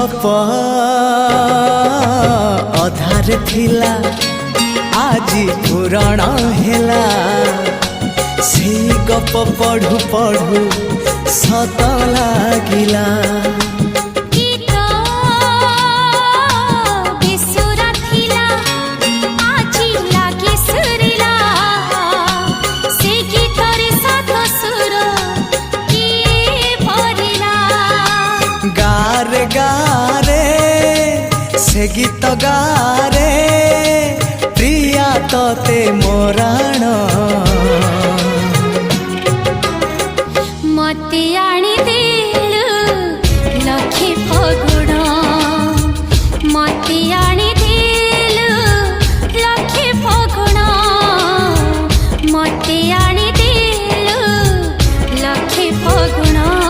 गप अधार थिला आजी पुराण हेला से गप पढ़ु पढ़ु सत लागिला से गीत गारे प्रिया तोते मोराण